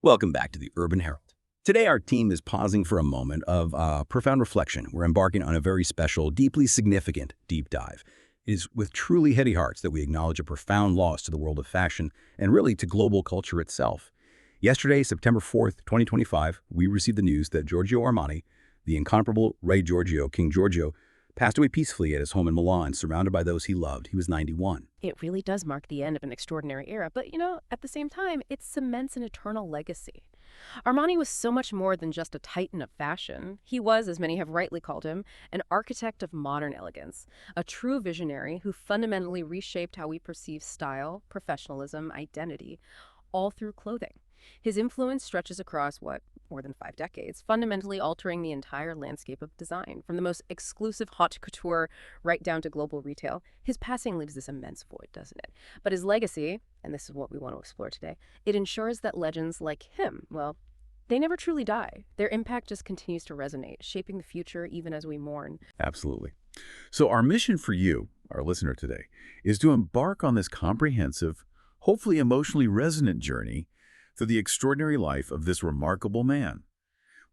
Welcome back to the Urban Herald. Today, our team is pausing for a moment of profound reflection. We're embarking on a very special, deeply significant deep dive. It is with truly heady hearts that we acknowledge a profound loss to the world of fashion and really to global culture itself. Yesterday, September 4th, 2025, we received the news that Giorgio Armani, the incomparable Re Giorgio, King Giorgio, passed away peacefully at his home in Milan, surrounded by those he loved. He was 91. It really does mark the end of an extraordinary era, but at the same time, it cements an eternal legacy. Armani was so much more than just a titan of fashion. He was, as many have rightly called him, an architect of modern elegance, a true visionary who fundamentally reshaped how we perceive style, professionalism, identity, all through clothing. His influence stretches across, more than 5 decades, fundamentally altering the entire landscape of design, from the most exclusive haute couture right down to global retail. His passing leaves this immense void, doesn't it? But his legacy, and this is what we want to explore today, it ensures that legends like him, they never truly die. Their impact just continues to resonate, shaping the future even as we mourn. Absolutely. So our mission for you, our listener today, is to embark on this comprehensive, hopefully emotionally resonant journey through the extraordinary life of this remarkable man.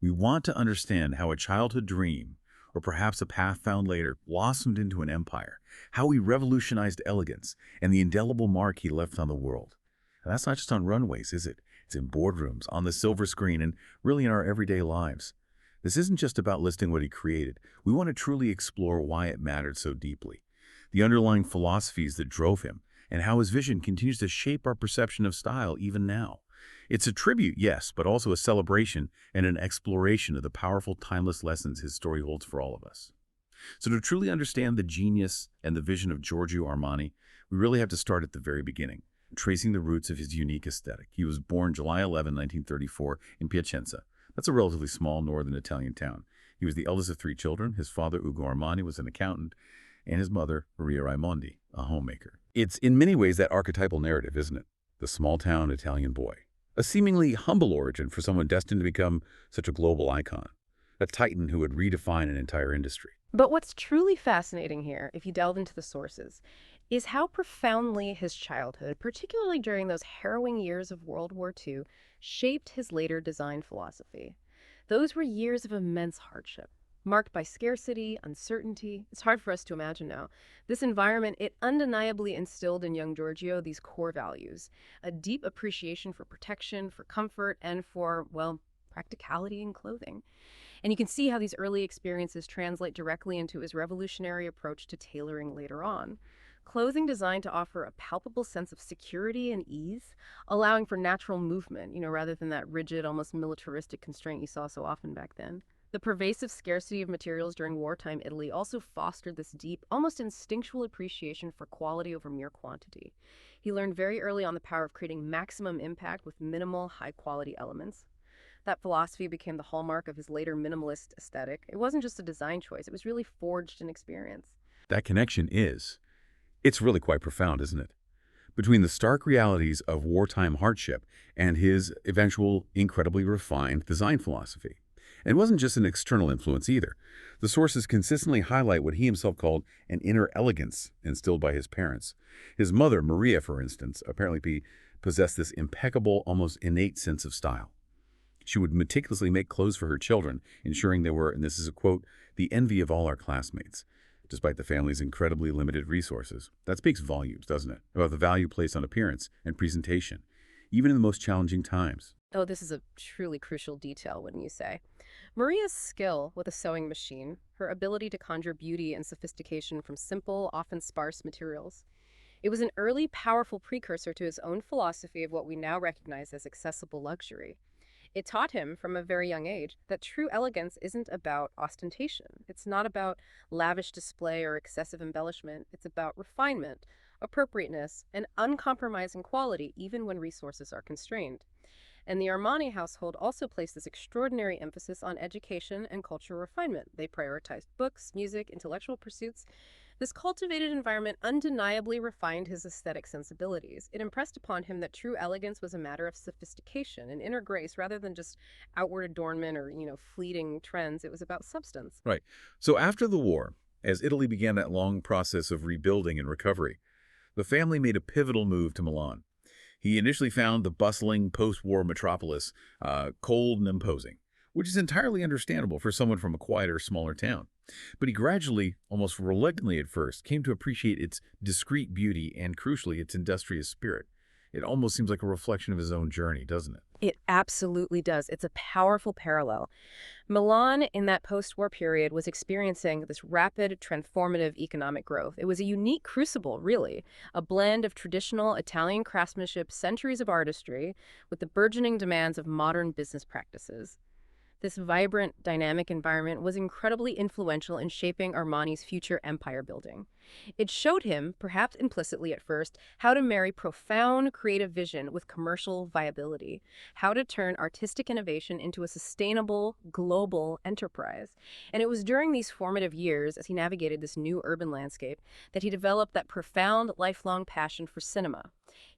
We want to understand how a childhood dream, or perhaps a path found later, blossomed into an empire, how he revolutionized elegance and the indelible mark he left on the world. And that's not just on runways, is it? It's in boardrooms, on the silver screen, and really in our everyday lives. This isn't just about listing what he created. We want to truly explore why it mattered so deeply, the underlying philosophies that drove him, and how his vision continues to shape our perception of style even now. It's a tribute, yes, but also a celebration and an exploration of the powerful, timeless lessons his story holds for all of us. So to truly understand the genius and the vision of Giorgio Armani, we really have to start at the very beginning, tracing the roots of his unique aesthetic. He was born July 11, 1934, in Piacenza. That's a relatively small northern Italian town. He was the eldest of 3 children. His father, Ugo Armani, was an accountant, and his mother, Maria Raimondi, a homemaker. It's in many ways that archetypal narrative, isn't it? The small-town Italian boy. A seemingly humble origin for someone destined to become such a global icon, a titan who would redefine an entire industry. But what's truly fascinating here, if you delve into the sources, is how profoundly his childhood, particularly during those harrowing years of World War II, shaped his later design philosophy. Those were years of immense hardship, marked by scarcity, uncertainty. It's hard for us to imagine now. This environment, it undeniably instilled in young Giorgio these core values, a deep appreciation for protection, for comfort, and for, practicality in clothing. And you can see how these early experiences translate directly into his revolutionary approach to tailoring later on. Clothing designed to offer a palpable sense of security and ease, allowing for natural movement, rather than that rigid, almost militaristic constraint you saw so often back then. The pervasive scarcity of materials during wartime Italy also fostered this deep, almost instinctual appreciation for quality over mere quantity. He learned very early on the power of creating maximum impact with minimal, high-quality elements. That philosophy became the hallmark of his later minimalist aesthetic. It wasn't just a design choice, it was really forged in experience. That connection it's really quite profound, isn't it? Between the stark realities of wartime hardship and his eventual, incredibly refined design philosophy. And it wasn't just an external influence either. The sources consistently highlight what he himself called an inner elegance instilled by his parents. His mother, Maria, for instance, apparently possessed this impeccable, almost innate sense of style. She would meticulously make clothes for her children, ensuring they were, and this is a quote, the envy of all our classmates, despite the family's incredibly limited resources. That speaks volumes, doesn't it, about the value placed on appearance and presentation, even in the most challenging times. Oh, this is a truly crucial detail, wouldn't you say? Maria's skill with a sewing machine, her ability to conjure beauty and sophistication from simple, often sparse materials. It was an early, powerful precursor to his own philosophy of what we now recognize as accessible luxury. It taught him from a very young age that true elegance isn't about ostentation. It's not about lavish display or excessive embellishment. It's about refinement, appropriateness, and uncompromising quality even when resources are constrained. And the Armani household also placed this extraordinary emphasis on education and cultural refinement. They prioritized books, music, intellectual pursuits. This cultivated environment undeniably refined his aesthetic sensibilities. It impressed upon him that true elegance was a matter of sophistication and inner grace rather than just outward adornment or, fleeting trends. It was about substance. Right. So after the war, as Italy began that long process of rebuilding and recovery, the family made a pivotal move to Milan. He initially found the bustling post-war metropolis cold and imposing, which is entirely understandable for someone from a quieter, smaller town. But he gradually, almost reluctantly at first, came to appreciate its discreet beauty and, crucially, its industrious spirit. It almost seems like a reflection of his own journey, doesn't it? It absolutely does. It's a powerful parallel. Milan, in that post-war period, was experiencing this rapid, transformative economic growth. It was a unique crucible, really, a blend of traditional Italian craftsmanship, centuries of artistry, with the burgeoning demands of modern business practices. This vibrant, dynamic environment was incredibly influential in shaping Armani's future empire building. It showed him, perhaps implicitly at first, how to marry profound creative vision with commercial viability, how to turn artistic innovation into a sustainable, global enterprise. And it was during these formative years, as he navigated this new urban landscape, that he developed that profound, lifelong passion for cinema.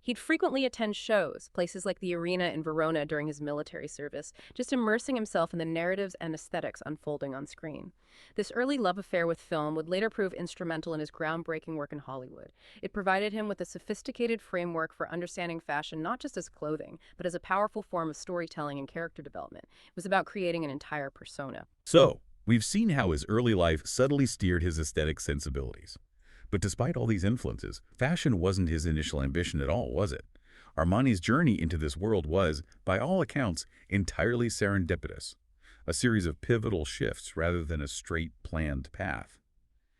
He'd frequently attend shows, places like the Arena in Verona during his military service, just immersing himself in the narratives and aesthetics unfolding on screen. This early love affair with film would later prove instrumental in his groundbreaking work in Hollywood. It provided him with a sophisticated framework for understanding fashion not just as clothing, but as a powerful form of storytelling and character development. It was about creating an entire persona. So, we've seen how his early life subtly steered his aesthetic sensibilities. But despite all these influences, fashion wasn't his initial ambition at all, was it? Armani's journey into this world was, by all accounts, entirely serendipitous, a series of pivotal shifts rather than a straight, planned path.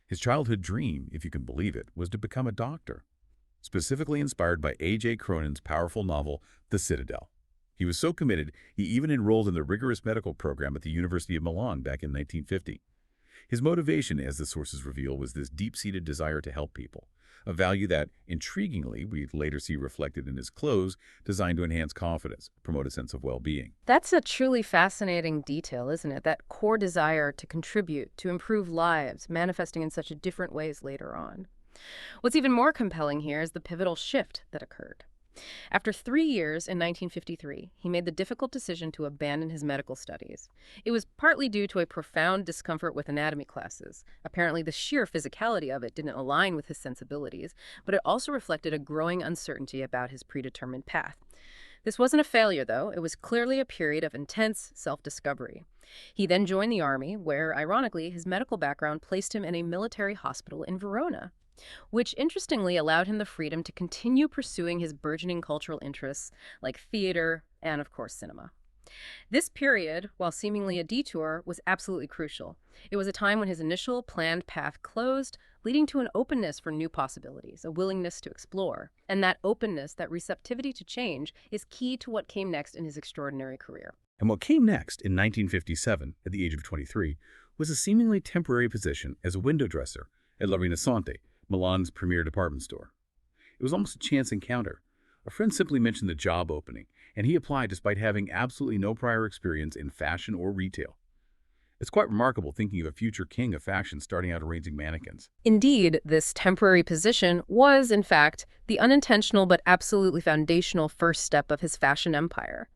His childhood dream, if you can believe it, was to become a doctor, specifically inspired by A.J. Cronin's powerful novel, The Citadel. He was so committed, he even enrolled in the rigorous medical program at the University of Milan back in 1950. His motivation, as the sources reveal, was this deep-seated desire to help people, a value that, intriguingly, we later see reflected in his clothes, designed to enhance confidence, promote a sense of well-being. That's a truly fascinating detail, isn't it? That core desire to contribute, to improve lives, manifesting in such different ways later on. What's even more compelling here is the pivotal shift that occurred. After 3 years in 1953, he made the difficult decision to abandon his medical studies. It was partly due to a profound discomfort with anatomy classes. Apparently, the sheer physicality of it didn't align with his sensibilities, but it also reflected a growing uncertainty about his predetermined path. This wasn't a failure, though. It was clearly a period of intense self-discovery. He then joined the army, where, ironically, his medical background placed him in a military hospital in Verona, which interestingly allowed him the freedom to continue pursuing his burgeoning cultural interests like theater and, of course, cinema. This period, while seemingly a detour, was absolutely crucial. It was a time when his initial planned path closed, leading to an openness for new possibilities, a willingness to explore. And that openness, that receptivity to change, is key to what came next in his extraordinary career. And what came next in 1957, at the age of 23, was a seemingly temporary position as a window dresser at La Rinascente, Milan's premier department store. It was almost a chance encounter. A friend simply mentioned the job opening, and he applied despite having absolutely no prior experience in fashion or retail. It's quite remarkable thinking of a future king of fashion starting out arranging mannequins. Indeed, this temporary position was, in fact, the unintentional but absolutely foundational first step of his fashion empire.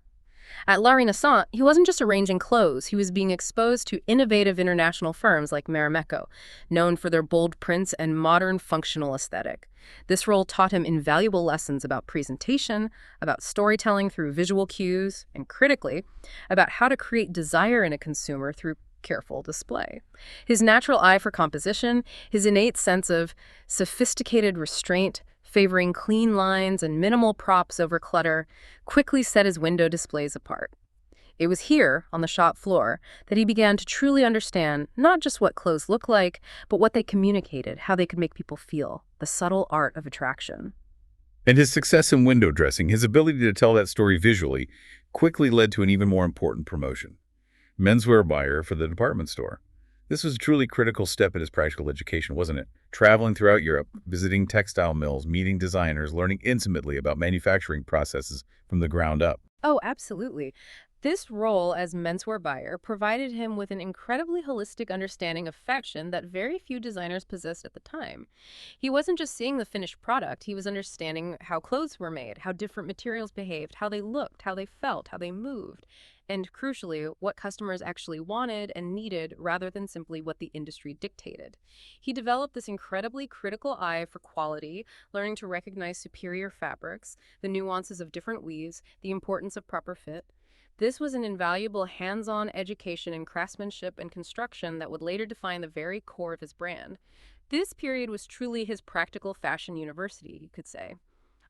At La Rinascente, he wasn't just arranging clothes, he was being exposed to innovative international firms like Marimekko, known for their bold prints and modern functional aesthetic. This role taught him invaluable lessons about presentation, about storytelling through visual cues, and critically, about how to create desire in a consumer through careful display. His natural eye for composition, his innate sense of sophisticated restraint, favoring clean lines and minimal props over clutter, quickly set his window displays apart. It was here, on the shop floor, that he began to truly understand not just what clothes look like, but what they communicated, how they could make people feel, the subtle art of attraction. And his success in window dressing, his ability to tell that story visually, quickly led to an even more important promotion: menswear buyer for the department store. This was a truly critical step in his practical education, wasn't it? Traveling throughout Europe, visiting textile mills, meeting designers, learning intimately about manufacturing processes from the ground up. Oh, absolutely. This role as menswear buyer provided him with an incredibly holistic understanding of fashion that very few designers possessed at the time. He wasn't just seeing the finished product, he was understanding how clothes were made, how different materials behaved, how they looked, how they felt, how they moved, and crucially, what customers actually wanted and needed rather than simply what the industry dictated. He developed this incredibly critical eye for quality, learning to recognize superior fabrics, the nuances of different weaves, the importance of proper fit. This was an invaluable hands-on education in craftsmanship and construction that would later define the very core of his brand. This period was truly his practical fashion university, you could say.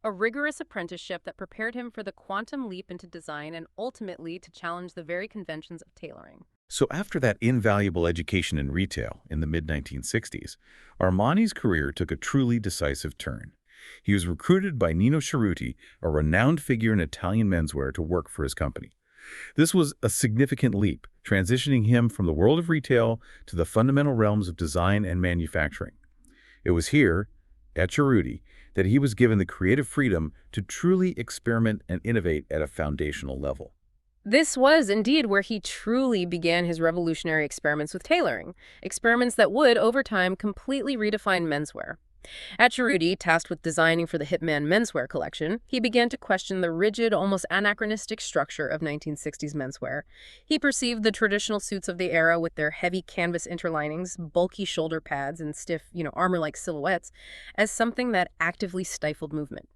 A rigorous apprenticeship that prepared him for the quantum leap into design and ultimately to challenge the very conventions of tailoring. So after that invaluable education in retail in the mid-1960s, Armani's career took a truly decisive turn. He was recruited by Nino Cerruti, a renowned figure in Italian menswear, to work for his company. This was a significant leap, transitioning him from the world of retail to the fundamental realms of design and manufacturing. It was here, at Cerruti, that he was given the creative freedom to truly experiment and innovate at a foundational level. This was indeed where he truly began his revolutionary experiments with tailoring, experiments that would, over time, completely redefine menswear. At Cerruti, tasked with designing for the Hitman menswear collection, he began to question the rigid, almost anachronistic structure of 1960s menswear. He perceived the traditional suits of the era with their heavy canvas interlinings, bulky shoulder pads, and stiff, armor-like silhouettes as something that actively stifled movement.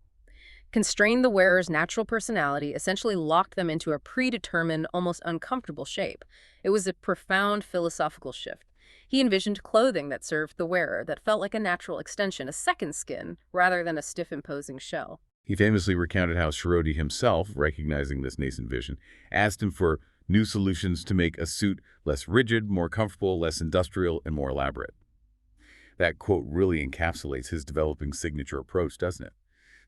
Constrained the wearer's natural personality, essentially locked them into a predetermined, almost uncomfortable shape. It was a profound philosophical shift. He envisioned clothing that served the wearer, that felt like a natural extension, a second skin, rather than a stiff, imposing shell. He famously recounted how Cerruti himself, recognizing this nascent vision, asked him for new solutions to make a suit less rigid, more comfortable, less industrial, and more elaborate. That quote really encapsulates his developing signature approach, doesn't it?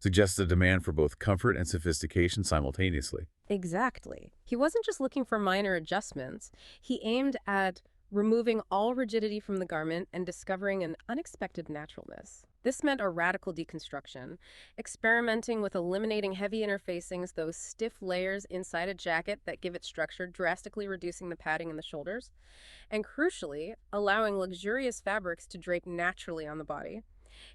Suggests a demand for both comfort and sophistication simultaneously. Exactly. He wasn't just looking for minor adjustments. He aimed at removing all rigidity from the garment and discovering an unexpected naturalness. This meant a radical deconstruction, experimenting with eliminating heavy interfacings, those stiff layers inside a jacket that give it structure, drastically reducing the padding in the shoulders, and crucially, allowing luxurious fabrics to drape naturally on the body.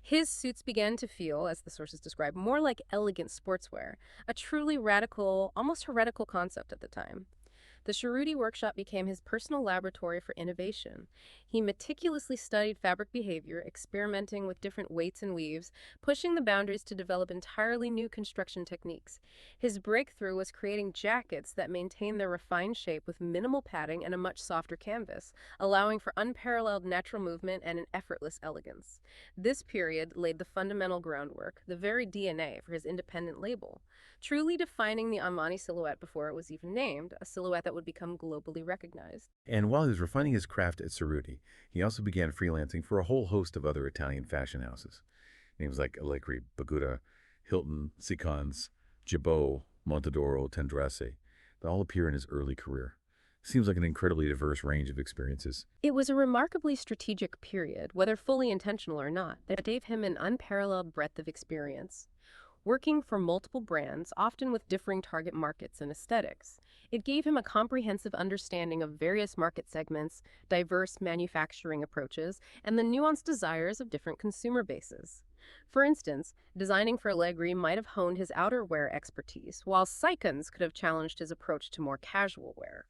His suits began to feel, as the sources describe, more like elegant sportswear, a truly radical, almost heretical concept at the time. The Cerruti workshop became his personal laboratory for innovation. He meticulously studied fabric behavior, experimenting with different weights and weaves, pushing the boundaries to develop entirely new construction techniques. His breakthrough was creating jackets that maintained their refined shape with minimal padding and a much softer canvas, allowing for unparalleled natural movement and an effortless elegance. This period laid the fundamental groundwork, the very DNA for his independent label, truly defining the Armani silhouette before it was even named, a silhouette that would become globally recognized. And while he was refining his craft at Cerruti, he also began freelancing for a whole host of other Italian fashion houses. Names like Allegri, Baguda, Hilton, Sicons, Girbaud, Montadoro, Tendrace, they all appear in his early career. Seems like an incredibly diverse range of experiences. It was a remarkably strategic period, whether fully intentional or not, that gave him an unparalleled breadth of experience. Working for multiple brands, often with differing target markets and aesthetics, it gave him a comprehensive understanding of various market segments, diverse manufacturing approaches, and the nuanced desires of different consumer bases. For instance, designing for Allegri might have honed his outerwear expertise, while Sicons could have challenged his approach to more casual wear.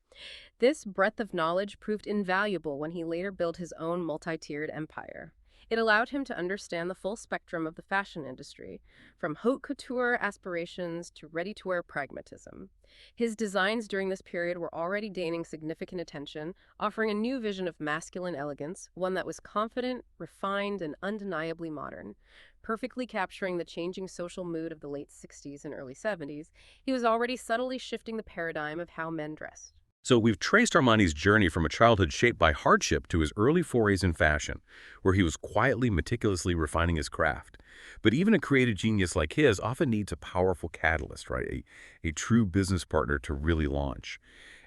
This breadth of knowledge proved invaluable when he later built his own multi-tiered empire. It allowed him to understand the full spectrum of the fashion industry, from haute couture aspirations to ready-to-wear pragmatism. His designs during this period were already gaining significant attention, offering a new vision of masculine elegance, one that was confident, refined, and undeniably modern. Perfectly capturing the changing social mood of the late 60s and early 70s, he was already subtly shifting the paradigm of how men dressed. So we've traced Armani's journey from a childhood shaped by hardship to his early forays in fashion, where he was quietly, meticulously refining his craft. But even a creative genius like his often needs a powerful catalyst, right? A true business partner to really launch.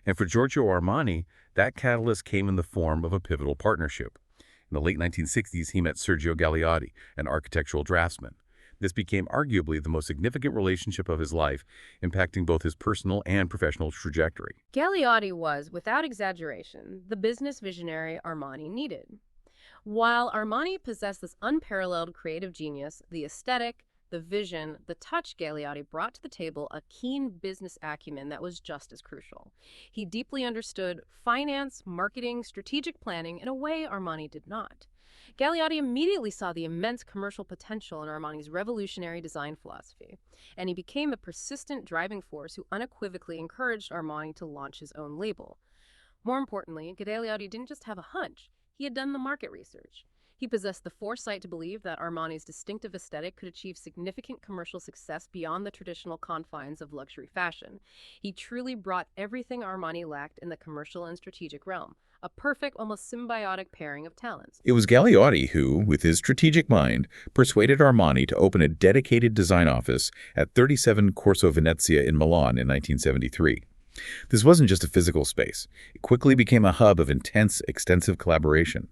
And for Giorgio Armani, that catalyst came in the form of a pivotal partnership. In the late 1960s, he met Sergio Galeotti, an architectural draftsman. This became arguably the most significant relationship of his life, impacting both his personal and professional trajectory. Galeotti was, without exaggeration, the business visionary Armani needed. While Armani possessed this unparalleled creative genius, the aesthetic, the vision, the touch, Galeotti brought to the table a keen business acumen that was just as crucial. He deeply understood finance, marketing, strategic planning in a way Armani did not. Galeotti immediately saw the immense commercial potential in Armani's revolutionary design philosophy, and he became the persistent driving force who unequivocally encouraged Armani to launch his own label. More importantly, Galeotti didn't just have a hunch, he had done the market research. He possessed the foresight to believe that Armani's distinctive aesthetic could achieve significant commercial success beyond the traditional confines of luxury fashion. He truly brought everything Armani lacked in the commercial and strategic realm, a perfect, almost symbiotic pairing of talents. It was Galeotti who, with his strategic mind, persuaded Armani to open a dedicated design office at 37 Corso Venezia in Milan in 1973. This wasn't just a physical space. It quickly became a hub of intense, extensive collaboration.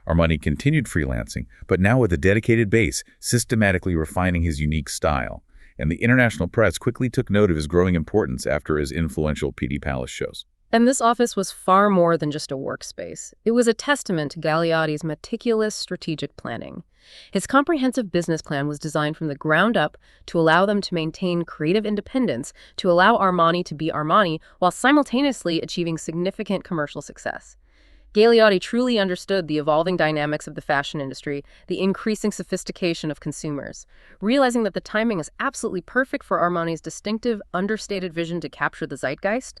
Armani continued freelancing, but now with a dedicated base, systematically refining his unique style. And the international press quickly took note of his growing importance after his influential PD Palace shows. And this office was far more than just a workspace. It was a testament to Galeotti's meticulous strategic planning. His comprehensive business plan was designed from the ground up to allow them to maintain creative independence, to allow Armani to be Armani, while simultaneously achieving significant commercial success. Galeotti truly understood the evolving dynamics of the fashion industry, the increasing sophistication of consumers. Realizing that the timing is absolutely perfect for Armani's distinctive, understated vision to capture the zeitgeist,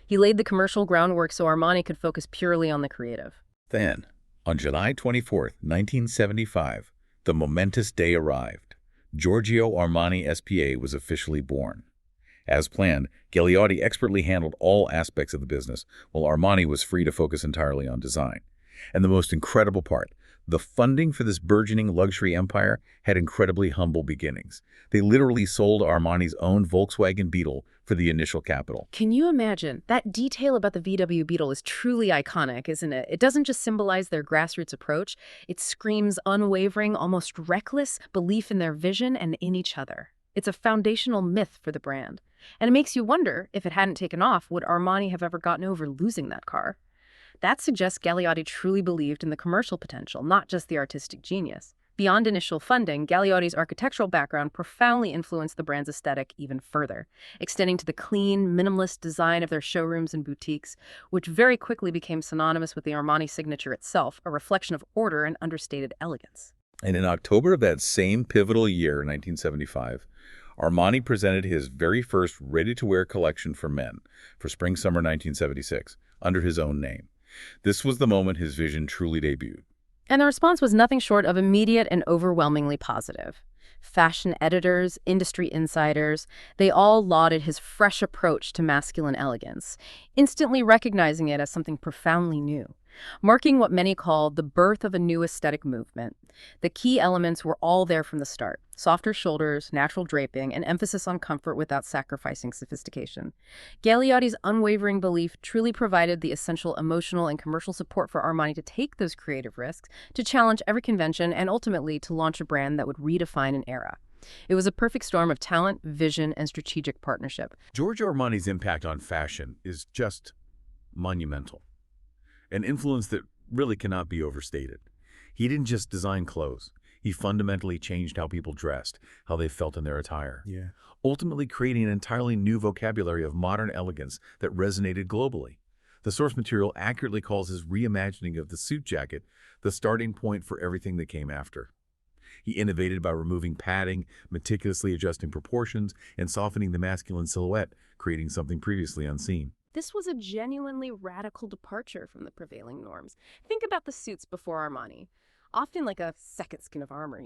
he laid the commercial groundwork so Armani could focus purely on the creative. Then, on July 24, 1975, the momentous day arrived. Giorgio Armani S.p.A. was officially born. As planned, Galeotti expertly handled all aspects of the business, while Armani was free to focus entirely on design. And the most incredible part, the funding for this burgeoning luxury empire had incredibly humble beginnings. They literally sold Armani's own Volkswagen Beetle for the initial capital. Can you imagine? That detail about the VW Beetle is truly iconic, isn't it? It doesn't just symbolize their grassroots approach, it screams unwavering, almost reckless belief in their vision and in each other. It's a foundational myth for the brand. And it makes you wonder, if it hadn't taken off, would Armani have ever gotten over losing that car? That suggests Galeotti truly believed in the commercial potential, not just the artistic genius. Beyond initial funding, Galeotti's architectural background profoundly influenced the brand's aesthetic even further, extending to the clean, minimalist design of their showrooms and boutiques, which very quickly became synonymous with the Armani signature itself, a reflection of order and understated elegance. And in October of that same pivotal year, 1975, Armani presented his very first ready-to-wear collection for men for spring-summer 1976, under his own name. This was the moment his vision truly debuted. And the response was nothing short of immediate and overwhelmingly positive. Fashion editors, industry insiders, they all lauded his fresh approach to masculine elegance, instantly recognizing it as something profoundly new, marking what many called the birth of a new aesthetic movement. The key elements were all there from the start: softer shoulders, natural draping, and emphasis on comfort without sacrificing sophistication. Galeotti's unwavering belief truly provided the essential emotional and commercial support for Armani to take those creative risks, to challenge every convention, and ultimately to launch a brand that would redefine an era. It was a perfect storm of talent, vision, and strategic partnership. Giorgio Armani's impact on fashion is just monumental. An influence that really cannot be overstated. He didn't just design clothes. He fundamentally changed how people dressed, how they felt in their attire. Ultimately creating an entirely new vocabulary of modern elegance that resonated globally. The source material accurately calls his reimagining of the suit jacket the starting point for everything that came after. He innovated by removing padding, meticulously adjusting proportions, and softening the masculine silhouette, creating something previously unseen. This was a genuinely radical departure from the prevailing norms. Think about the suits before Armani. Often like a second skin of armor,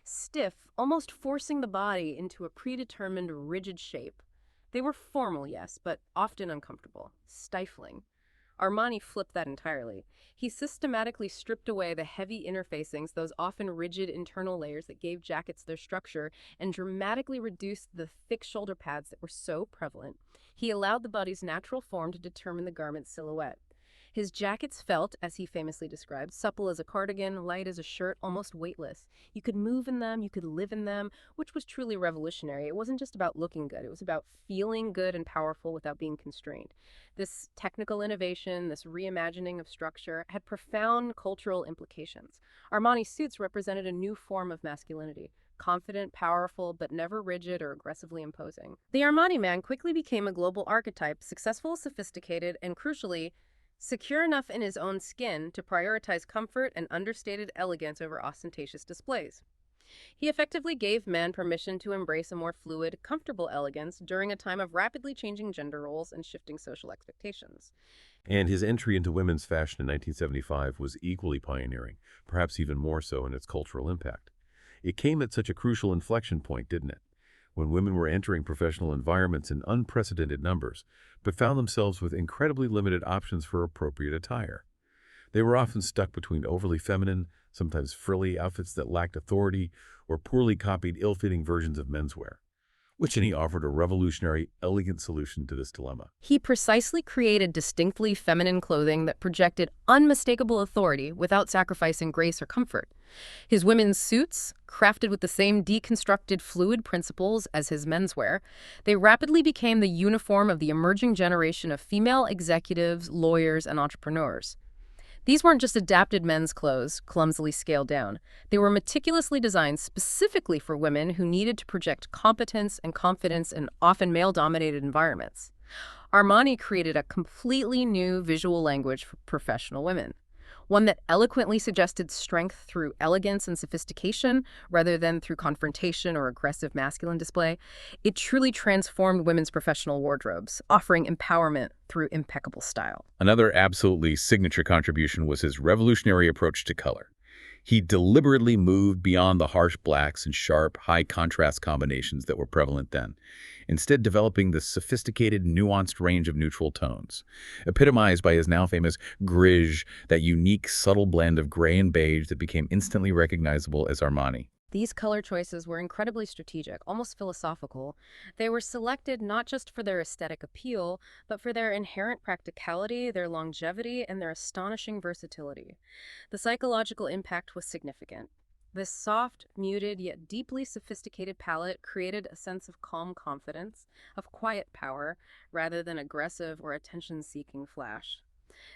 stiff, almost forcing the body into a predetermined, rigid shape. They were formal, yes, but often uncomfortable, stifling. Armani flipped that entirely. He systematically stripped away the heavy interfacings, those often rigid internal layers that gave jackets their structure, and dramatically reduced the thick shoulder pads that were so prevalent. He allowed the body's natural form to determine the garment's silhouette. His jackets felt, as he famously described, supple as a cardigan, light as a shirt, almost weightless. You could move in them, you could live in them, which was truly revolutionary. It wasn't just about looking good, it was about feeling good and powerful without being constrained. This technical innovation, this reimagining of structure, had profound cultural implications. Armani suits represented a new form of masculinity. Confident, powerful, but never rigid or aggressively imposing. The Armani man quickly became a global archetype, successful, sophisticated, and crucially, secure enough in his own skin to prioritize comfort and understated elegance over ostentatious displays. He effectively gave men permission to embrace a more fluid, comfortable elegance during a time of rapidly changing gender roles and shifting social expectations. And his entry into women's fashion in 1975 was equally pioneering, perhaps even more so in its cultural impact. It came at such a crucial inflection point, didn't it? When women were entering professional environments in unprecedented numbers, but found themselves with incredibly limited options for appropriate attire. They were often stuck between overly feminine, sometimes frilly outfits that lacked authority, or poorly copied, ill-fitting versions of menswear. He offered a revolutionary, elegant solution to this dilemma. He precisely created distinctly feminine clothing that projected unmistakable authority without sacrificing grace or comfort. His women's suits, crafted with the same deconstructed fluid principles as his menswear, they rapidly became the uniform of the emerging generation of female executives, lawyers, and entrepreneurs. These weren't just adapted men's clothes, clumsily scaled down. They were meticulously designed specifically for women who needed to project competence and confidence in often male-dominated environments. Armani created a completely new visual language for professional women, one that eloquently suggested strength through elegance and sophistication rather than through confrontation or aggressive masculine display. It truly transformed women's professional wardrobes, offering empowerment through impeccable style. Another absolutely signature contribution was his revolutionary approach to color. He deliberately moved beyond the harsh blacks and sharp, high-contrast combinations that were prevalent then, instead developing the sophisticated, nuanced range of neutral tones, epitomized by his now famous grise, that unique, subtle blend of gray and beige that became instantly recognizable as Armani. These color choices were incredibly strategic, almost philosophical. They were selected not just for their aesthetic appeal, but for their inherent practicality, their longevity, and their astonishing versatility. The psychological impact was significant. This soft, muted, yet deeply sophisticated palette created a sense of calm confidence, of quiet power, rather than aggressive or attention-seeking flash.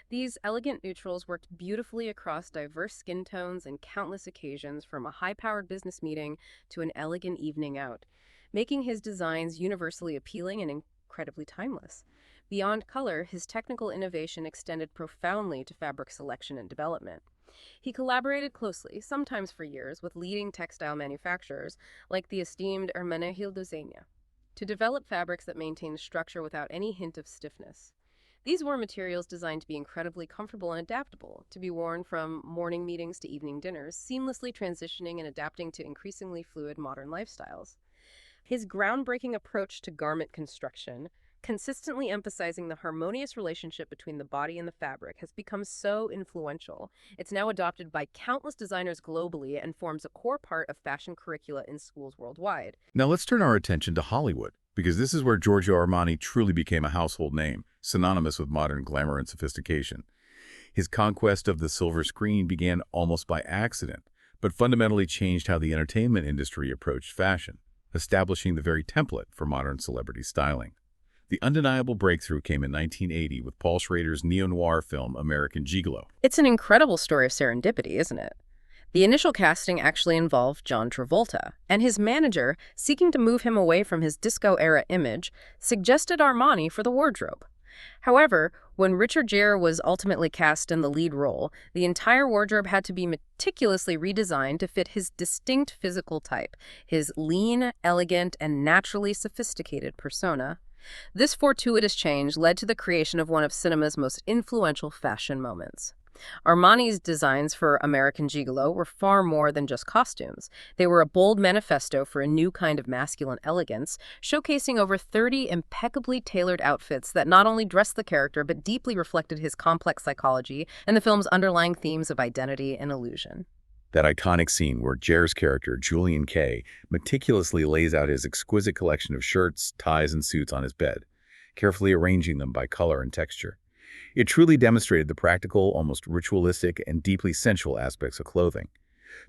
These elegant neutrals worked beautifully across diverse skin tones and countless occasions, from a high-powered business meeting to an elegant evening out, making his designs universally appealing and incredibly timeless. Beyond color, his technical innovation extended profoundly to fabric selection and development. He collaborated closely, sometimes for years, with leading textile manufacturers like the esteemed Hermenegildo, to develop fabrics that maintained structure without any hint of stiffness. These were materials designed to be incredibly comfortable and adaptable, to be worn from morning meetings to evening dinners, seamlessly transitioning and adapting to increasingly fluid modern lifestyles. His groundbreaking approach to garment construction, consistently emphasizing the harmonious relationship between the body and the fabric, has become so influential. It's now adopted by countless designers globally and forms a core part of fashion curricula in schools worldwide. Now let's turn our attention to Hollywood, because this is where Giorgio Armani truly became a household name, synonymous with modern glamour and sophistication. His conquest of the silver screen began almost by accident, but fundamentally changed how the entertainment industry approached fashion, establishing the very template for modern celebrity styling. The undeniable breakthrough came in 1980 with Paul Schrader's neo-noir film American Gigolo. It's an incredible story of serendipity, isn't it? The initial casting actually involved John Travolta, and his manager, seeking to move him away from his disco-era image, suggested Armani for the wardrobe. However, when Richard Gere was ultimately cast in the lead role, the entire wardrobe had to be meticulously redesigned to fit his distinct physical type, his lean, elegant, and naturally sophisticated persona. This fortuitous change led to the creation of one of cinema's most influential fashion moments. Armani's designs for American Gigolo were far more than just costumes. They were a bold manifesto for a new kind of masculine elegance, showcasing over 30 impeccably tailored outfits that not only dressed the character but deeply reflected his complex psychology and the film's underlying themes of identity and illusion. That iconic scene where Gere's character, Julian Kay, meticulously lays out his exquisite collection of shirts, ties, and suits on his bed, carefully arranging them by color and texture. It truly demonstrated the practical, almost ritualistic, and deeply sensual aspects of clothing.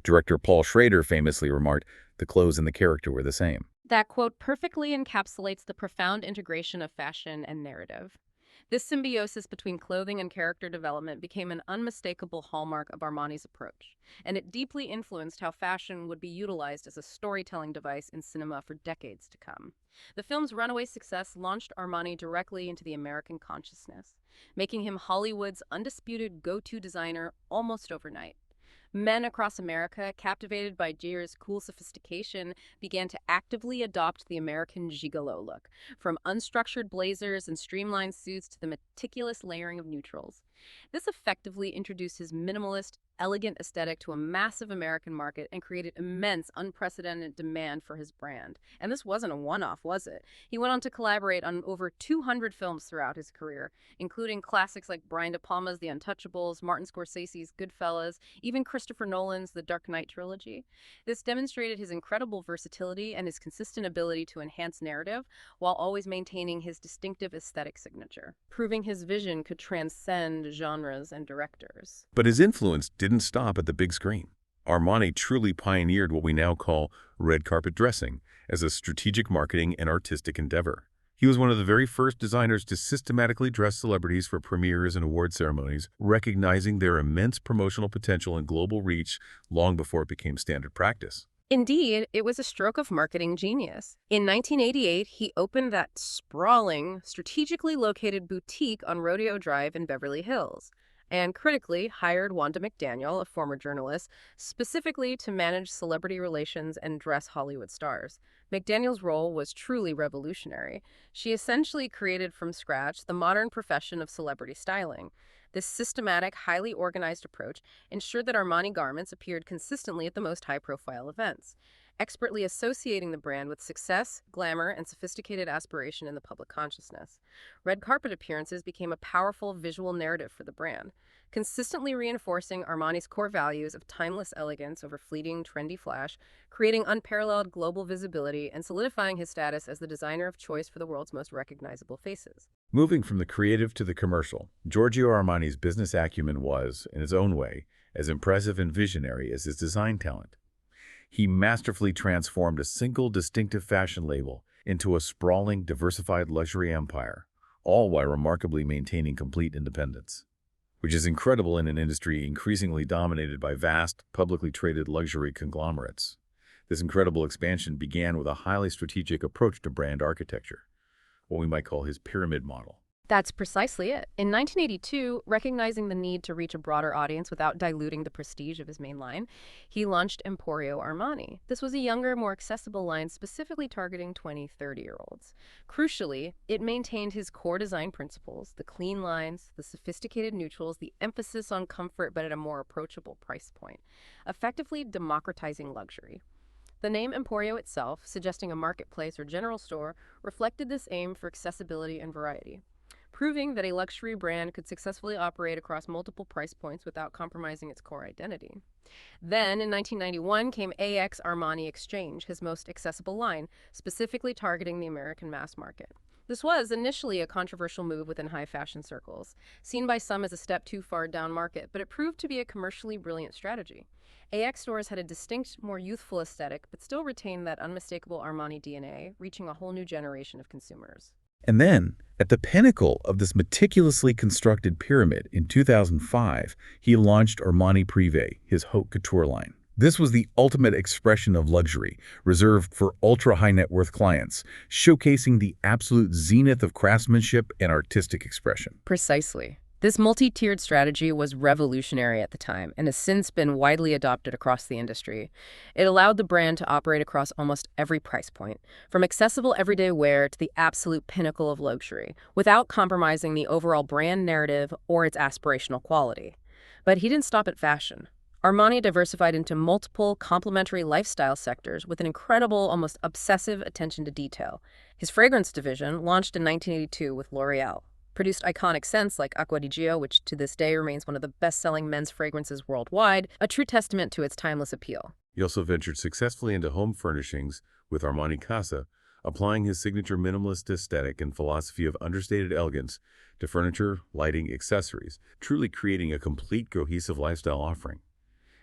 Director Paul Schrader famously remarked, "The clothes and the character were the same." That quote perfectly encapsulates the profound integration of fashion and narrative. This symbiosis between clothing and character development became an unmistakable hallmark of Armani's approach, and it deeply influenced how fashion would be utilized as a storytelling device in cinema for decades to come. The film's runaway success launched Armani directly into the American consciousness, making him Hollywood's undisputed go-to designer almost overnight. Men across America, captivated by Gier's cool sophistication, began to actively adopt the American gigolo look, from unstructured blazers and streamlined suits to the meticulous layering of neutrals. This effectively introduced his minimalist, elegant aesthetic to a massive American market and created immense, unprecedented demand for his brand. And this wasn't a one-off, was it? He went on to collaborate on over 200 films throughout his career, including classics like Brian De Palma's The Untouchables, Martin Scorsese's Goodfellas, even Christopher Nolan's The Dark Knight trilogy. This demonstrated his incredible versatility and his consistent ability to enhance narrative while always maintaining his distinctive aesthetic signature, proving his vision could transcend genres and directors. But his influence didn't stop at the big screen. Armani truly pioneered what we now call red carpet dressing as a strategic marketing and artistic endeavor. He was one of the very first designers to systematically dress celebrities for premieres and award ceremonies, recognizing their immense promotional potential and global reach long before it became standard practice. Indeed, it was a stroke of marketing genius. In 1988, he opened that sprawling, strategically located boutique on Rodeo Drive in Beverly Hills, and critically hired Wanda McDaniel, a former journalist, specifically to manage celebrity relations and dress Hollywood stars. McDaniel's role was truly revolutionary. She essentially created from scratch the modern profession of celebrity styling. This systematic, highly organized approach ensured that Armani garments appeared consistently at the most high-profile events, expertly associating the brand with success, glamour, and sophisticated aspiration in the public consciousness. Red carpet appearances became a powerful visual narrative for the brand, consistently reinforcing Armani's core values of timeless elegance over fleeting, trendy flash, creating unparalleled global visibility, and solidifying his status as the designer of choice for the world's most recognizable faces. Moving from the creative to the commercial, Giorgio Armani's business acumen was, in its own way, as impressive and visionary as his design talent. He masterfully transformed a single distinctive fashion label into a sprawling, diversified luxury empire, all while remarkably maintaining complete independence, which is incredible in an industry increasingly dominated by vast, publicly traded luxury conglomerates. This incredible expansion began with a highly strategic approach to brand architecture, what we might call his pyramid model. That's precisely it. In 1982, recognizing the need to reach a broader audience without diluting the prestige of his main line, he launched Emporio Armani. This was a younger, more accessible line specifically targeting 20-30-year-olds. Crucially, it maintained his core design principles, the clean lines, the sophisticated neutrals, the emphasis on comfort but at a more approachable price point, effectively democratizing luxury. The name Emporio itself, suggesting a marketplace or general store, reflected this aim for accessibility and variety, proving that a luxury brand could successfully operate across multiple price points without compromising its core identity. Then, in 1991, came AX Armani Exchange, his most accessible line, specifically targeting the American mass market. This was initially a controversial move within high fashion circles, seen by some as a step too far down market, but it proved to be a commercially brilliant strategy. AX stores had a distinct, more youthful aesthetic, but still retained that unmistakable Armani DNA, reaching a whole new generation of consumers. And then, at the pinnacle of this meticulously constructed pyramid in 2005, he launched Armani Privé, his haute couture line. This was the ultimate expression of luxury, reserved for ultra-high-net-worth clients, showcasing the absolute zenith of craftsmanship and artistic expression. Precisely. This multi-tiered strategy was revolutionary at the time and has since been widely adopted across the industry. It allowed the brand to operate across almost every price point, from accessible everyday wear to the absolute pinnacle of luxury, without compromising the overall brand narrative or its aspirational quality. But he didn't stop at fashion. Armani diversified into multiple complementary lifestyle sectors with an incredible, almost obsessive attention to detail. His fragrance division, launched in 1982 with L'Oreal, produced iconic scents like Acqua di Gio, which to this day remains one of the best-selling men's fragrances worldwide, a true testament to its timeless appeal. He also ventured successfully into home furnishings with Armani Casa, applying his signature minimalist aesthetic and philosophy of understated elegance to furniture, lighting, accessories, truly creating a complete cohesive lifestyle offering.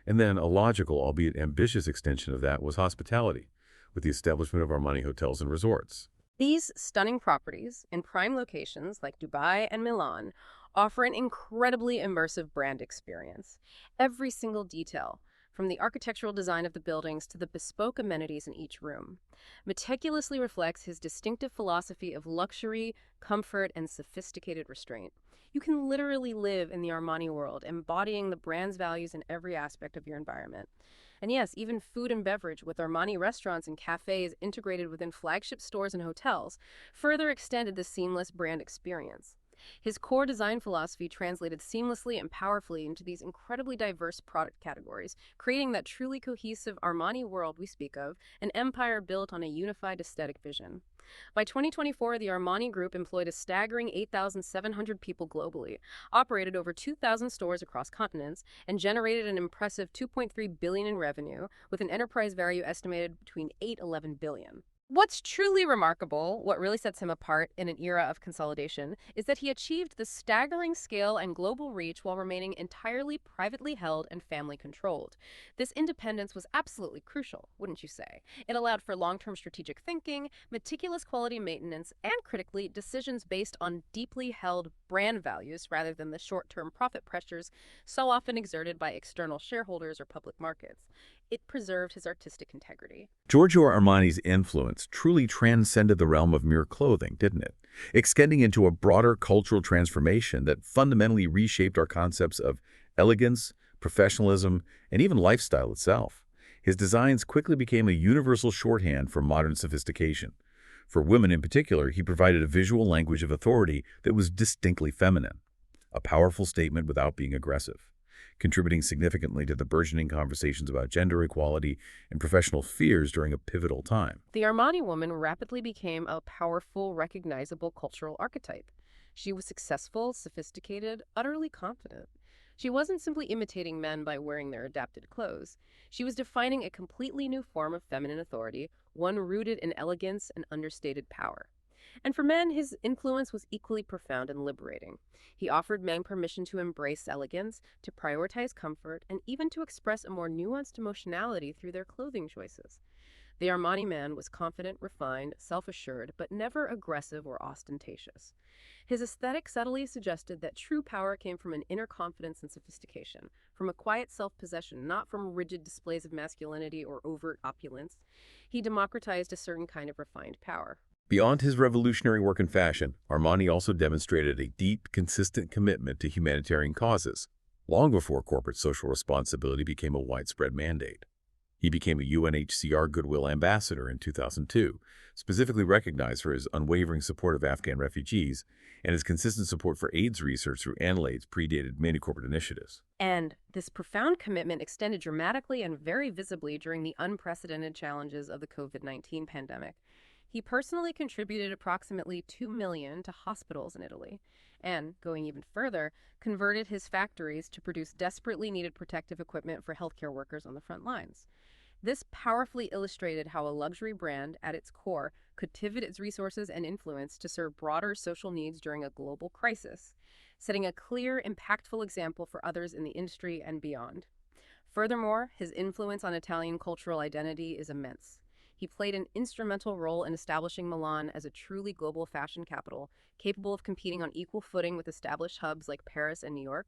And then a logical, albeit ambitious extension of that was hospitality, with the establishment of Armani hotels and resorts. These stunning properties in prime locations like Dubai and Milan offer an incredibly immersive brand experience. Every single detail, from the architectural design of the buildings to the bespoke amenities in each room, meticulously reflects his distinctive philosophy of luxury, comfort, and sophisticated restraint. You can literally live in the Armani world, embodying the brand's values in every aspect of your environment. And yes, even food and beverage, with Armani restaurants and cafes integrated within flagship stores and hotels, further extended the seamless brand experience. His core design philosophy translated seamlessly and powerfully into these incredibly diverse product categories, creating that truly cohesive Armani world we speak of, an empire built on a unified aesthetic vision. By 2024, the Armani Group employed a staggering 8,700 people globally, operated over 2,000 stores across continents, and generated an impressive $2.3 billion in revenue, with an enterprise value estimated between $8 and $11 billion. What's truly remarkable, what really sets him apart in an era of consolidation, is that he achieved the staggering scale and global reach while remaining entirely privately held and family controlled. This independence was absolutely crucial, wouldn't you say? It allowed for long-term strategic thinking, meticulous quality maintenance, and critically, decisions based on deeply held brand values rather than the short-term profit pressures so often exerted by external shareholders or public markets. It preserved his artistic integrity. Giorgio Armani's influence truly transcended the realm of mere clothing, didn't it? Extending into a broader cultural transformation that fundamentally reshaped our concepts of elegance, professionalism, and even lifestyle itself. His designs quickly became a universal shorthand for modern sophistication. For women in particular, he provided a visual language of authority that was distinctly feminine, a powerful statement without being aggressive, contributing significantly to the burgeoning conversations about gender equality and professional fears during a pivotal time. The Armani woman rapidly became a powerful, recognizable cultural archetype. She was successful, sophisticated, utterly confident. She wasn't simply imitating men by wearing their adapted clothes. She was defining a completely new form of feminine authority, one rooted in elegance and understated power. And for men, his influence was equally profound and liberating. He offered men permission to embrace elegance, to prioritize comfort, and even to express a more nuanced emotionality through their clothing choices. The Armani man was confident, refined, self-assured, but never aggressive or ostentatious. His aesthetic subtly suggested that true power came from an inner confidence and sophistication, from a quiet self-possession, not from rigid displays of masculinity or overt opulence. He democratized a certain kind of refined power. Beyond his revolutionary work in fashion, Armani also demonstrated a deep, consistent commitment to humanitarian causes, long before corporate social responsibility became a widespread mandate. He became a UNHCR Goodwill Ambassador in 2002, specifically recognized for his unwavering support of Afghan refugees and his consistent support for AIDS research through ANLAID's predated many corporate initiatives. And this profound commitment extended dramatically and very visibly during the unprecedented challenges of the COVID-19 pandemic. He personally contributed approximately $2 million to hospitals in Italy, and, going even further, converted his factories to produce desperately needed protective equipment for healthcare workers on the front lines. This powerfully illustrated how a luxury brand, at its core, could pivot its resources and influence to serve broader social needs during a global crisis, setting a clear, impactful example for others in the industry and beyond. Furthermore, his influence on Italian cultural identity is immense. He played an instrumental role in establishing Milan as a truly global fashion capital, capable of competing on equal footing with established hubs like Paris and New York.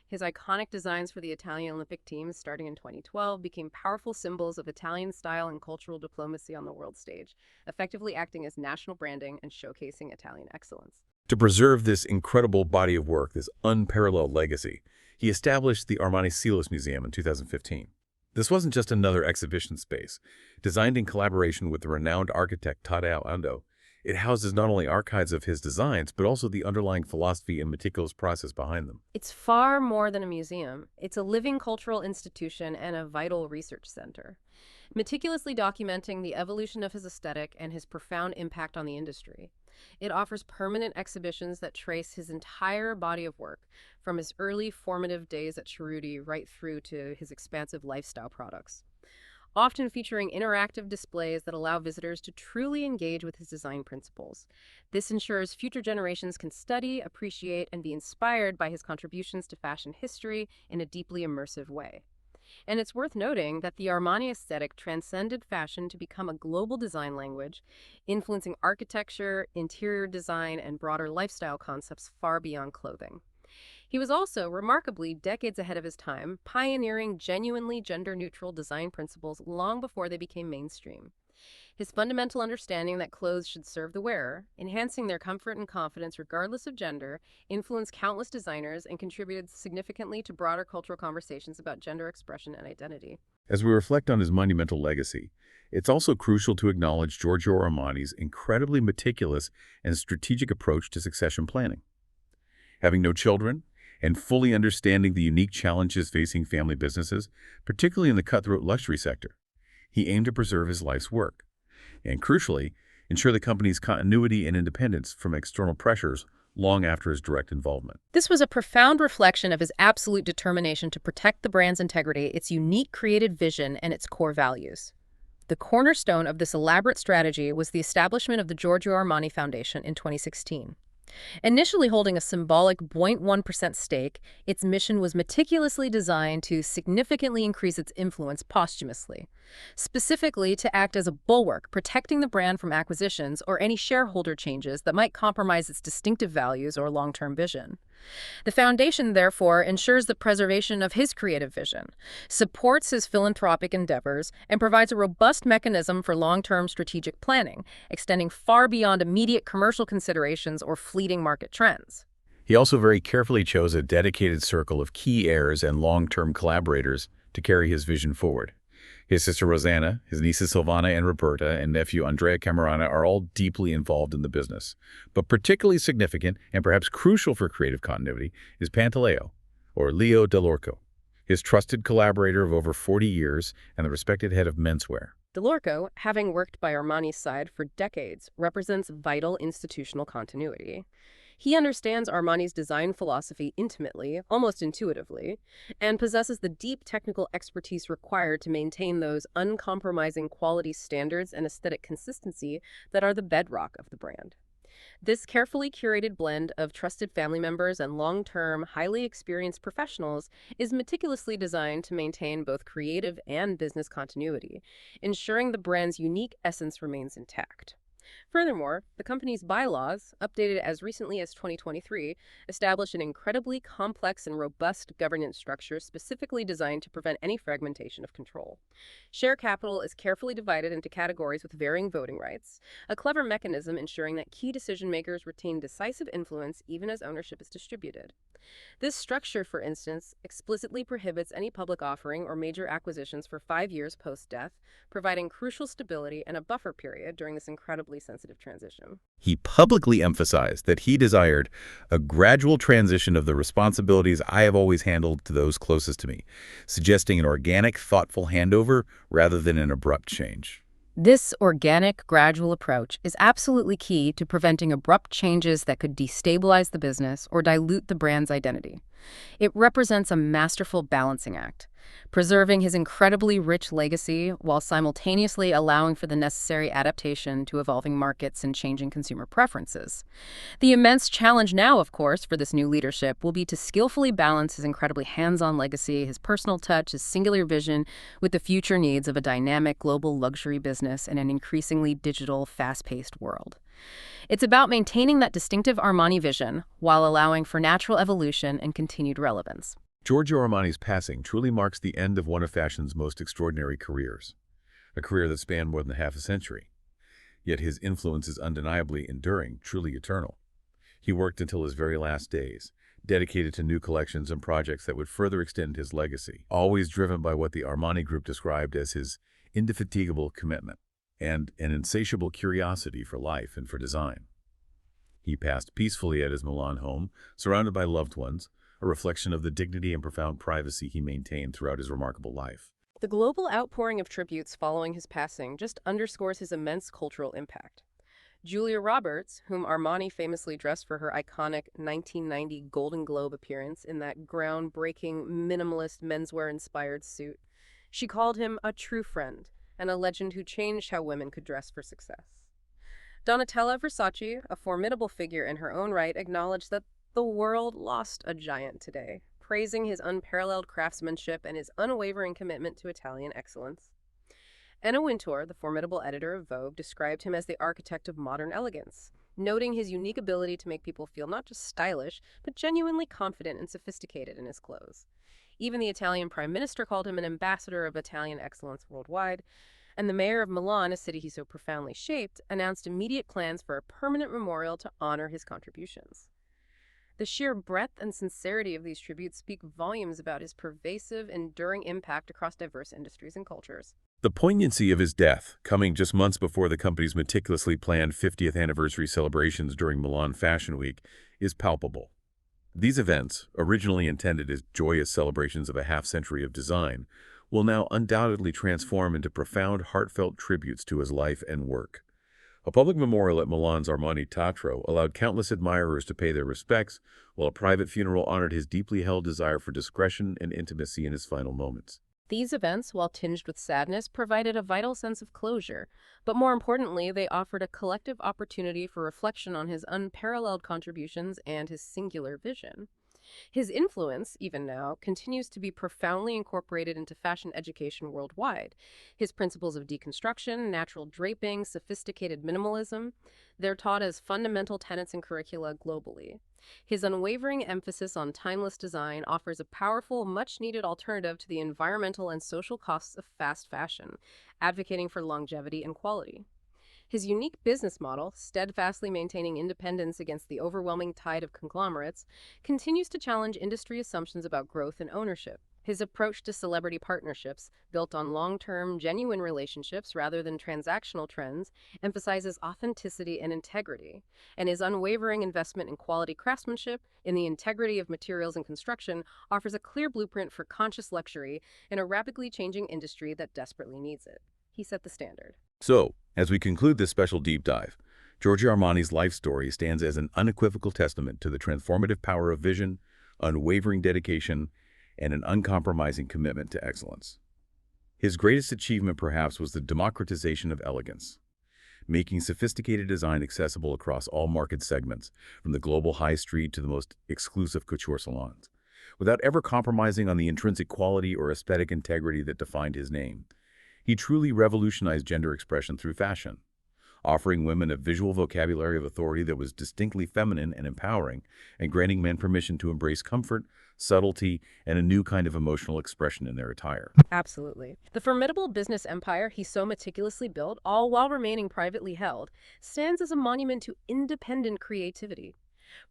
His iconic designs for the Italian Olympic teams, starting in 2012, became powerful symbols of Italian style and cultural diplomacy on the world stage, effectively acting as national branding and showcasing Italian excellence. To preserve this incredible body of work, this unparalleled legacy, he established the Armani Silos Museum in 2015. This wasn't just another exhibition space. Designed in collaboration with the renowned architect Tadao Ando, it houses not only archives of his designs, but also the underlying philosophy and meticulous process behind them. It's far more than a museum. It's a living cultural institution and a vital research center, meticulously documenting the evolution of his aesthetic and his profound impact on the industry. It offers permanent exhibitions that trace his entire body of work, from his early formative days at Cerruti right through to his expansive lifestyle products. often featuring interactive displays that allow visitors to truly engage with his design principles. This ensures future generations can study, appreciate, and be inspired by his contributions to fashion history in a deeply immersive way. And it's worth noting that the Armani aesthetic transcended fashion to become a global design language, influencing architecture, interior design, and broader lifestyle concepts far beyond clothing. He was also, remarkably, decades ahead of his time, pioneering genuinely gender-neutral design principles long before they became mainstream. His fundamental understanding that clothes should serve the wearer, enhancing their comfort and confidence regardless of gender, influenced countless designers and contributed significantly to broader cultural conversations about gender expression and identity. As we reflect on his monumental legacy, it's also crucial to acknowledge Giorgio Armani's incredibly meticulous and strategic approach to succession planning. Having no children, and fully understanding the unique challenges facing family businesses, particularly in the cutthroat luxury sector, he aimed to preserve his life's work, and crucially, ensure the company's continuity and independence from external pressures long after his direct involvement. This was a profound reflection of his absolute determination to protect the brand's integrity, its unique creative vision, and its core values. The cornerstone of this elaborate strategy was the establishment of the Giorgio Armani Foundation in 2016. Initially holding a symbolic 0.1% stake, its mission was meticulously designed to significantly increase its influence posthumously, specifically to act as a bulwark, protecting the brand from acquisitions or any shareholder changes that might compromise its distinctive values or long-term vision. The foundation, therefore, ensures the preservation of his creative vision, supports his philanthropic endeavors, and provides a robust mechanism for long-term strategic planning, extending far beyond immediate commercial considerations or fleeting market trends. He also very carefully chose a dedicated circle of key heirs and long-term collaborators to carry his vision forward. His sister Rosanna, his nieces Silvana and Roberta, and nephew Andrea Camerana are all deeply involved in the business. But particularly significant, and perhaps crucial for creative continuity, is Pantaleo, or Leo Dell'Orco, his trusted collaborator of over 40 years and the respected head of menswear. Dell'Orco, having worked by Armani's side for decades, represents vital institutional continuity. He understands Armani's design philosophy intimately, almost intuitively, and possesses the deep technical expertise required to maintain those uncompromising quality standards and aesthetic consistency that are the bedrock of the brand. This carefully curated blend of trusted family members and long-term, highly experienced professionals is meticulously designed to maintain both creative and business continuity, ensuring the brand's unique essence remains intact. Furthermore, the company's bylaws, updated as recently as 2023, establish an incredibly complex and robust governance structure specifically designed to prevent any fragmentation of control. Share capital is carefully divided into categories with varying voting rights, a clever mechanism ensuring that key decision-makers retain decisive influence even as ownership is distributed. This structure, for instance, explicitly prohibits any public offering or major acquisitions for 5 years post-death, providing crucial stability and a buffer period during this incredibly sensitive transition. He publicly emphasized that he desired a gradual transition of the responsibilities I have always handled to those closest to me, suggesting an organic, thoughtful handover rather than an abrupt change. This organic, gradual approach is absolutely key to preventing abrupt changes that could destabilize the business or dilute the brand's identity. It represents a masterful balancing act, preserving his incredibly rich legacy while simultaneously allowing for the necessary adaptation to evolving markets and changing consumer preferences. The immense challenge now, of course, for this new leadership will be to skillfully balance his incredibly hands-on legacy, his personal touch, his singular vision with the future needs of a dynamic global luxury business in an increasingly digital, fast-paced world. It's about maintaining that distinctive Armani vision while allowing for natural evolution and continued relevance. Giorgio Armani's passing truly marks the end of one of fashion's most extraordinary careers, a career that spanned more than half a century. Yet his influence is undeniably enduring, truly eternal. He worked until his very last days, dedicated to new collections and projects that would further extend his legacy, always driven by what the Armani Group described as his indefatigable commitment and an insatiable curiosity for life and for design. He passed peacefully at his Milan home, surrounded by loved ones, a reflection of the dignity and profound privacy he maintained throughout his remarkable life. The global outpouring of tributes following his passing just underscores his immense cultural impact. Julia Roberts, whom Armani famously dressed for her iconic 1990 Golden Globe appearance in that groundbreaking minimalist menswear-inspired suit, she called him a true friend, and a legend who changed how women could dress for success. Donatella Versace, a formidable figure in her own right, acknowledged that the world lost a giant today, praising his unparalleled craftsmanship and his unwavering commitment to Italian excellence. Anna Wintour, the formidable editor of Vogue, described him as the architect of modern elegance, noting his unique ability to make people feel not just stylish, but genuinely confident and sophisticated in his clothes. Even the Italian Prime Minister called him an ambassador of Italian excellence worldwide, and the mayor of Milan, a city he so profoundly shaped, announced immediate plans for a permanent memorial to honor his contributions. The sheer breadth and sincerity of these tributes speak volumes about his pervasive, enduring impact across diverse industries and cultures. The poignancy of his death, coming just months before the company's meticulously planned 50th anniversary celebrations during Milan Fashion Week, is palpable. These events, originally intended as joyous celebrations of a half-century of design, will now undoubtedly transform into profound, heartfelt tributes to his life and work. A public memorial at Milan's Armani Teatro allowed countless admirers to pay their respects, while a private funeral honored his deeply held desire for discretion and intimacy in his final moments. These events, while tinged with sadness, provided a vital sense of closure, but more importantly, they offered a collective opportunity for reflection on his unparalleled contributions and his singular vision. His influence, even now, continues to be profoundly incorporated into fashion education worldwide. His principles of deconstruction, natural draping, sophisticated minimalism, they're taught as fundamental tenets in curricula globally. His unwavering emphasis on timeless design offers a powerful, much-needed alternative to the environmental and social costs of fast fashion, advocating for longevity and quality. His unique business model, steadfastly maintaining independence against the overwhelming tide of conglomerates, continues to challenge industry assumptions about growth and ownership. His approach to celebrity partnerships, built on long-term, genuine relationships rather than transactional trends, emphasizes authenticity and integrity, and his unwavering investment in quality craftsmanship, in the integrity of materials and construction, offers a clear blueprint for conscious luxury in a rapidly changing industry that desperately needs it. He set the standard. So, as we conclude this special deep dive, Giorgio Armani's life story stands as an unequivocal testament to the transformative power of vision, unwavering dedication, and an uncompromising commitment to excellence. His greatest achievement, perhaps, was the democratization of elegance, making sophisticated design accessible across all market segments, from the global high street to the most exclusive couture salons, without ever compromising on the intrinsic quality or aesthetic integrity that defined his name. He truly revolutionized gender expression through fashion, offering women a visual vocabulary of authority that was distinctly feminine and empowering, and granting men permission to embrace comfort, subtlety, and a new kind of emotional expression in their attire. Absolutely. The formidable business empire he so meticulously built, all while remaining privately held, stands as a monument to independent creativity,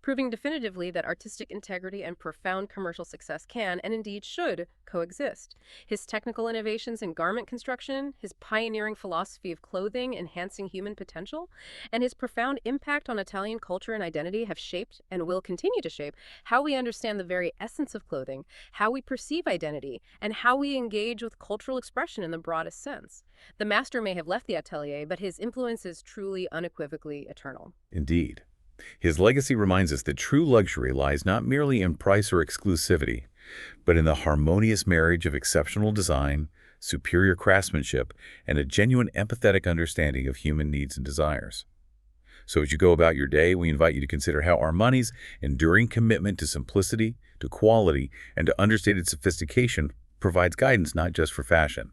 proving definitively that artistic integrity and profound commercial success can, and indeed should, coexist. His technical innovations in garment construction, his pioneering philosophy of clothing enhancing human potential, and his profound impact on Italian culture and identity have shaped, and will continue to shape, how we understand the very essence of clothing, how we perceive identity, and how we engage with cultural expression in the broadest sense. The master may have left the atelier, but his influence is truly, unequivocally eternal. Indeed. His legacy reminds us that true luxury lies not merely in price or exclusivity, but in the harmonious marriage of exceptional design, superior craftsmanship, and a genuine empathetic understanding of human needs and desires. So as you go about your day, we invite you to consider how Armani's enduring commitment to simplicity, to quality, and to understated sophistication provides guidance not just for fashion,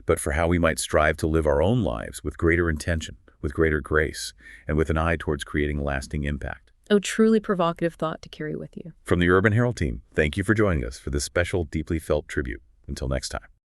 but for how we might strive to live our own lives with greater intention, with greater grace, and with an eye towards creating lasting impact. Oh, truly provocative thought to carry with you. From the Urban Herald team, thank you for joining us for this special, deeply felt tribute. Until next time.